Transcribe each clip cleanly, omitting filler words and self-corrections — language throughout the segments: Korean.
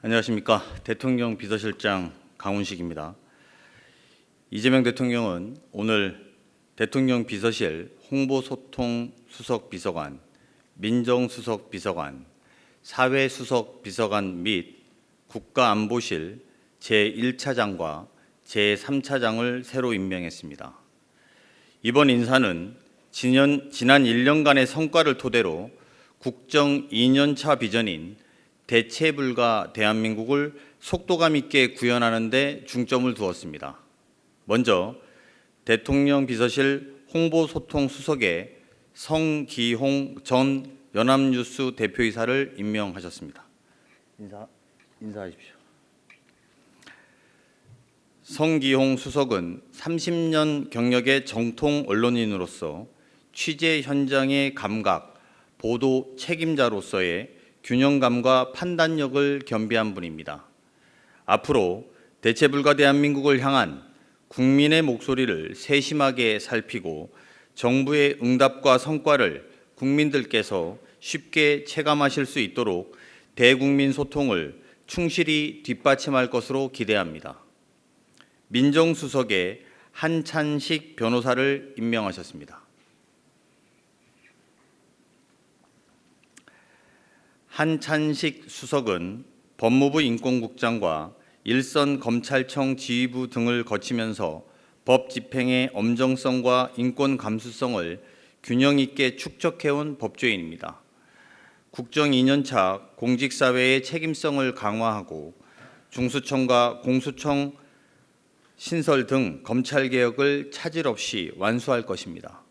안녕하십니까. 대통령 비서실장 강훈식입니다. 이재명 대통령은 오늘 대통령 비서실 홍보소통수석비서관, 민정수석비서관, 사회수석비서관 및 국가안보실 제1차장과 제3차장을 새로 임명했습니다. 이번 인사는 지난 1년간의 성과를 토대로 국정 2년차 비전인 대체불가 대한민국을 속도감 있게 구현하는 데 중점을 두었습니다. 먼저 대통령 비서실 홍보소통수석에 성기홍 전 연합뉴스 대표이사를 임명하셨습니다. 인사하십시오. 성기홍 수석은 30년 경력의 정통 언론인으로서 취재 현장의 감각, 보도 책임자로서의 균형감과 판단력을 겸비한 분입니다. 앞으로 대체불가 대한민국을 향한 국민의 목소리를 세심하게 살피고 정부의 응답과 성과를 국민들께서 쉽게 체감하실 수 있도록 대국민 소통을 충실히 뒷받침할 것으로 기대합니다. 민정수석에 한찬식 변호사를 임명하셨습니다. 한찬식 수석은 법무부 인권국장과 일선 검찰청 지휘부 등을 거치면서 법 집행의 엄정성과 인권 감수성을 균형 있게 축적해온 법조인입니다. 국정 2년차 공직사회의 책임성을 강화하고 중수청과 공수청 신설 등 검찰개혁을 차질 없이 완수할 것입니다.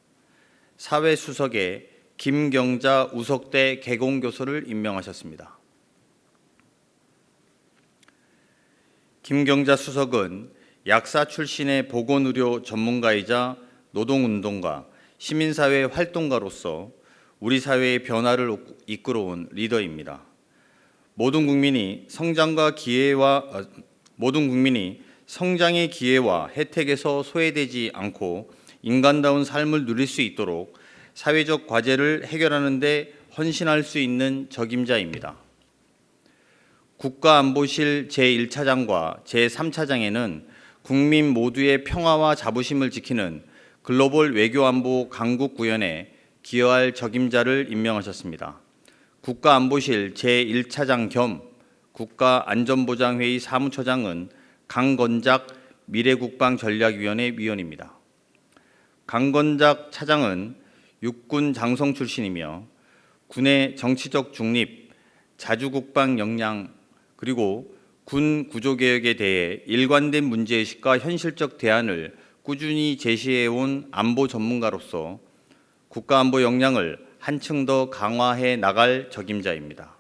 사회수석에 김경자 우석대 개공교수를 임명하셨습니다. 김경자 수석은 약사 출신의 보건의료 전문가이자 노동운동가, 시민사회 활동가로서 우리 사회의 변화를 이끌어온 리더입니다. 모든 국민이 성장의 기회와 혜택에서 소외되지 않고 인간다운 삶을 누릴 수 있도록 사회적 과제를 해결하는 데 헌신할 수 있는 적임자입니다. 국가안보실 제1차장과 제3차장에는 국민 모두의 평화와 자부심을 지키는 글로벌 외교안보 강국구현에 기여할 적임자를 임명하셨습니다. 국가안보실 제1차장 겸 국가안전보장회의 사무처장은 강건작 미래국방전략위원회 위원입니다. 강건작 차장은 육군 장성 출신이며 군의 정치적 중립, 자주국방 역량 그리고 군 구조개혁에 대해 일관된 문제의식과 현실적 대안을 꾸준히 제시해온 안보 전문가로서 국가안보 역량을 한층 더 강화해 나갈 적임자입니다.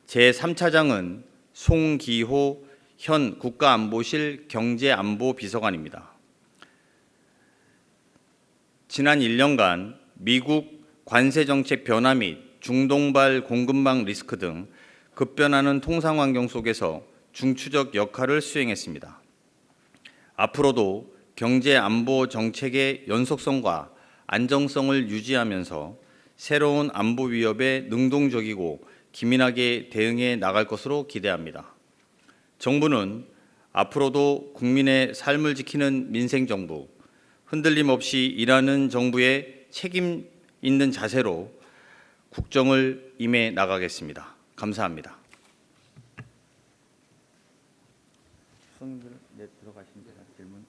제3차장은 송기호 현 국가안보실 경제안보비서관입니다. 지난 1년간 미국 관세정책 변화 및 중동발 공급망 리스크 등 급변하는 통상환경 속에서 중추적 역할을 수행했습니다. 앞으로도 경제안보 정책의 연속성과 안정성을 유지하면서 새로운 안보 위협에 능동적이고 기민하게 대응해 나갈 것으로 기대합니다. 정부는 앞으로도 국민의 삶을 지키는 민생정부, 흔들림 없이 일하는 정부의 책임 있는 자세로 국정을 임해 나가겠습니다. 감사합니다. 수석님들 들어가신 제가 질문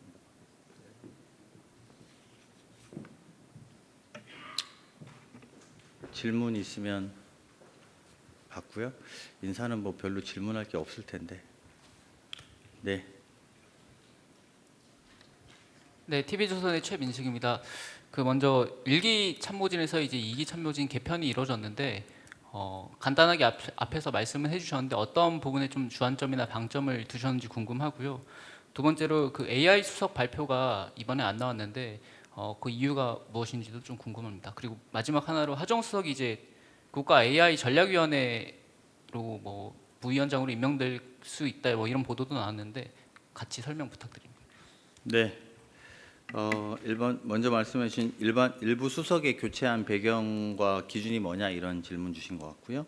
질문 있으면 받고요. 인사는 뭐 별로 질문할 게 없을 텐데. 네. 네, TV조선의 최민식입니다. 먼저 1기 참모진에서 이제 2기 참모진 개편이 이루어졌는데 간단하게 앞에서 말씀을 해주셨는데 어떤 부분에 좀 주안점이나 방점을 두셨는지 궁금하고요. 두 번째로 그 AI 수석 발표가 이번에 안 나왔는데 그 이유가 무엇인지도 좀 궁금합니다. 그리고 마지막 하나로 하정 수석이 이제 국가 AI 전략위원회로 뭐 부위원장으로 임명될 수 있다 뭐 이런 보도도 나왔는데 같이 설명 부탁드립니다. 네. 먼저 말씀해 주신 일부 수석의 교체한 배경과 기준이 뭐냐 이런 질문 주신 것 같고요.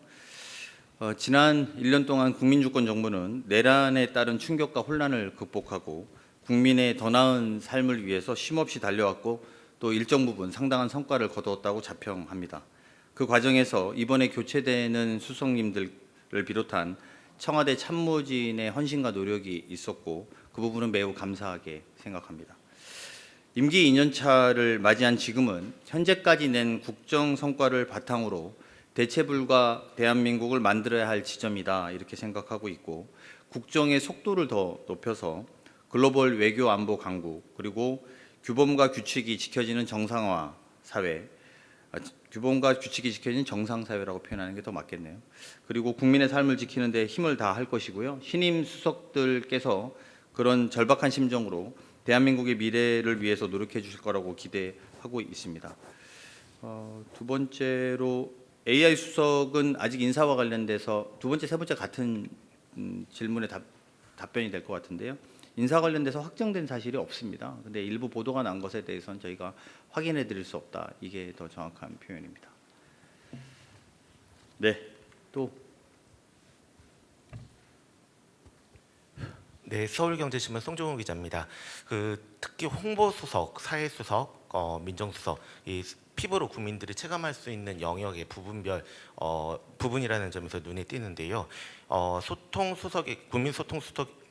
지난 1년 동안 국민주권정부는 내란에 따른 충격과 혼란을 극복하고 국민의 더 나은 삶을 위해서 쉼없이 달려왔고 또 일정 부분 상당한 성과를 거두었다고 자평합니다. 그 과정에서 이번에 교체되는 수석님들을 비롯한 청와대 참모진의 헌신과 노력이 있었고 그 부분은 매우 감사하게 생각합니다. 임기 2년차를 맞이한 지금은 현재까지 낸 국정 성과를 바탕으로 대체불가 대한민국을 만들어야 할 지점이다 이렇게 생각하고 있고 국정의 속도를 더 높여서 글로벌 외교 안보 강국 그리고 규범과 규칙이 지켜지는 정상화 사회 규범과 규칙이 지켜지는 정상사회라고 표현하는 게 더 맞겠네요. 그리고 국민의 삶을 지키는 데 힘을 다할 것이고요. 신임 수석들께서 그런 절박한 심정으로 대한민국의 미래를 위해서 노력해 주실 거라고 기대하고 있습니다. 두 번째로 AI 수석은 아직 인사와 관련돼서 두 번째, 세 번째 같은 질문에 답변이 될 것 같은데요. 인사 관련돼서 확정된 사실이 없습니다. 근데 일부 보도가 난 것에 대해서는 저희가 확인해 드릴 수 없다. 이게 더 정확한 표현입니다. 네, 또. 네, 서울경제신문 송종우 기자입니다. 특히 홍보수석, 사회수석, 민정수석 이 피부로 국민들이 체감할 수 있는 영역의 부분별 부분이라는 점에서 눈에 띄는데요. 소통수석이 국민소통수석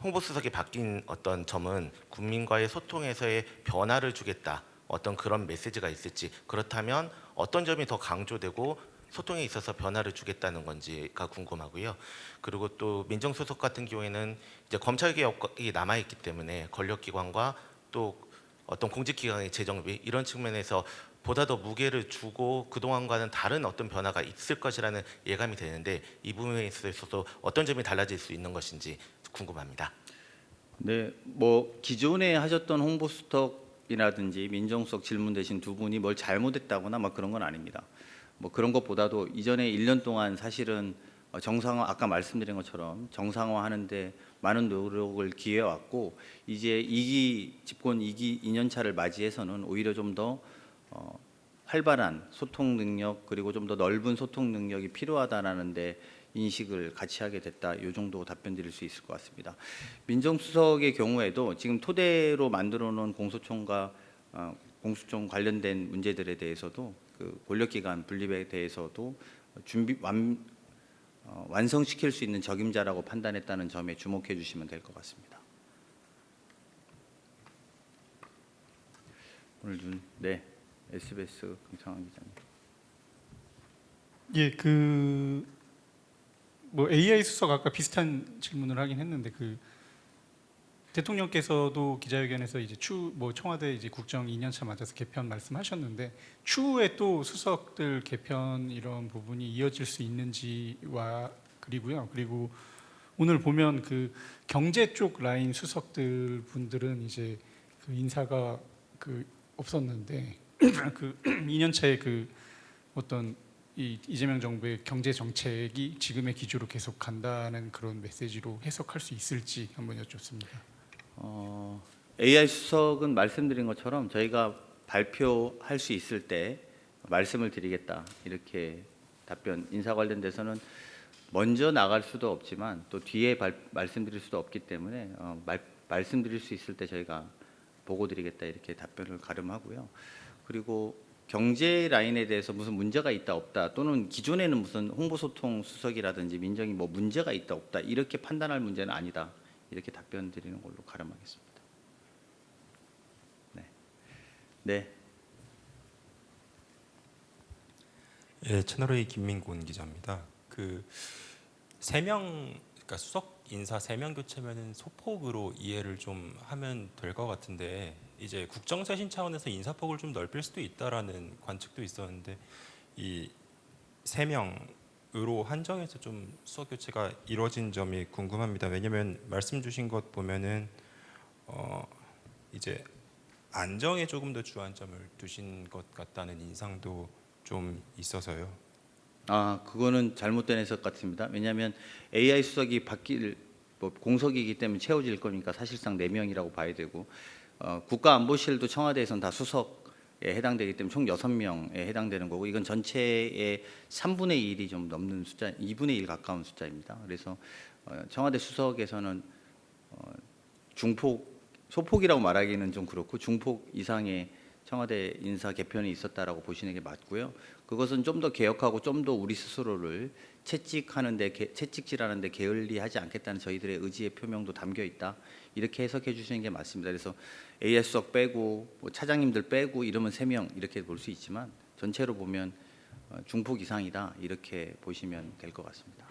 홍보수석이 바뀐 어떤 점은 국민과의 소통에서의 변화를 주겠다 어떤 그런 메시지가 있을지 그렇다면 어떤 점이 더 강조되고 소통에 있어서 변화를 주겠다는 건지가 궁금하고요. 그리고 또 민정수석 같은 경우에는 이제 검찰개혁이 남아있기 때문에 권력기관과 또 어떤 공직기관의 재정비 이런 측면에서 보다 더 무게를 주고 그동안과는 다른 어떤 변화가 있을 것이라는 예감이 되는데 이 부분에 있어서 어떤 점이 달라질 수 있는 것인지 궁금합니다. 네, 뭐 기존에 하셨던 홍보수석이라든지 민정수석 질문 대신 두 분이 뭘 잘못했다거나 막 그런 건 아닙니다. 뭐 그런 것보다도 이전에 1년 동안 사실은 정상화 아까 말씀드린 것처럼 정상화하는데 많은 노력을 기해 왔고 이제 2기 집권 2기 2년 차를 맞이해서는 오히려 좀 더 활발한 소통 능력 그리고 좀 더 넓은 소통 능력이 필요하다라는데 인식을 같이 하게 됐다. 이 정도 답변 드릴 수 있을 것 같습니다. 민정수석의 경우에도 지금 토대로 만들어 놓은 공소청과 공수처 관련된 문제들에 대해서도 그 권력기관 분립에 대해서도 완성시킬 수 있는 적임자라고 판단했다는 점에 주목해 주시면 될 것 같습니다. 오늘 네, SBS 강창환 기자님. 예, 뭐 AI 수석 아까 비슷한 질문을 하긴 했는데 대통령께서도 기자회견에서 이제 청와대 이제 국정 2년차 맞아서 개편 말씀하셨는데 추후에 또 수석들 개편 이런 부분이 이어질 수 있는지와 그리고 오늘 보면 그 경제 쪽 라인 수석들 분들은 이제 그 인사가 없었는데 그 2년차에 어떤 이재명 정부의 경제 정책이 지금의 기조로 계속 간다는 그런 메시지로 해석할 수 있을지 한번 여쭙습니다. AI 수석은 말씀드린 것처럼 저희가 발표할 수 있을 때 말씀을 드리겠다 이렇게 답변 인사 관련돼서는 먼저 나갈 수도 없지만 또 뒤에 말씀드릴 수도 없기 때문에 말씀드릴 수 있을 때 저희가 보고 드리겠다 이렇게 답변을 가름하고요. 그리고 경제 라인에 대해서 무슨 문제가 있다 없다 또는 기존에는 무슨 홍보소통 수석이라든지 민정이 뭐 문제가 있다 없다 이렇게 판단할 문제는 아니다 이렇게 답변 드리는 걸로 가름하겠습니다. 네. 예, 채널A 김민곤 기자입니다. 그러니까 수석 인사 3명 교체면은 소폭으로 이해를 좀 하면 될 것 같은데 이제 국정쇄신 차원에서 인사폭을 좀 넓힐 수도 있다라는 관측도 있었는데 이 3명으로 한정해서 좀 수석 교체가 이루어진 점이 궁금합니다. 왜냐하면 말씀 주신 것 보면은 이제 안정에 조금 더 주안점을 두신 것 같다는 인상도 좀 있어서요. 그거는 잘못된 해석 같습니다. 왜냐하면 AI 수석이 바뀔 공석이기 때문에 채워질 거니까 사실상 4명이라고 봐야 되고 국가안보실도 청와대에서는 다 수석 해당되기 때문에 총 6명에 해당되는 거고 이건 전체의 3분의 1이 좀 넘는 숫자, 2분의 1 가까운 숫자입니다. 그래서 청와대 수석에서는 중폭, 소폭이라고 말하기는 좀 그렇고 중폭 이상의 청와대 인사 개편이 있었다라고 보시는 게 맞고요. 그것은 좀 더 개혁하고 좀 더 우리 스스로를 채찍질하는데 게을리하지 않겠다는 저희들의 의지의 표명도 담겨 있다. 이렇게 해석해 주시는 게 맞습니다. 그래서 AS 수석 빼고 뭐 차장님들 빼고 이러면 3명 이렇게 볼 수 있지만 전체로 보면 중폭 이상이다 이렇게 보시면 될 것 같습니다.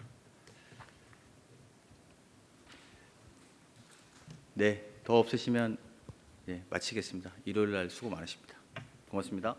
네, 더 없으시면 마치겠습니다. 일요일 날 수고 많으십니다. 고맙습니다.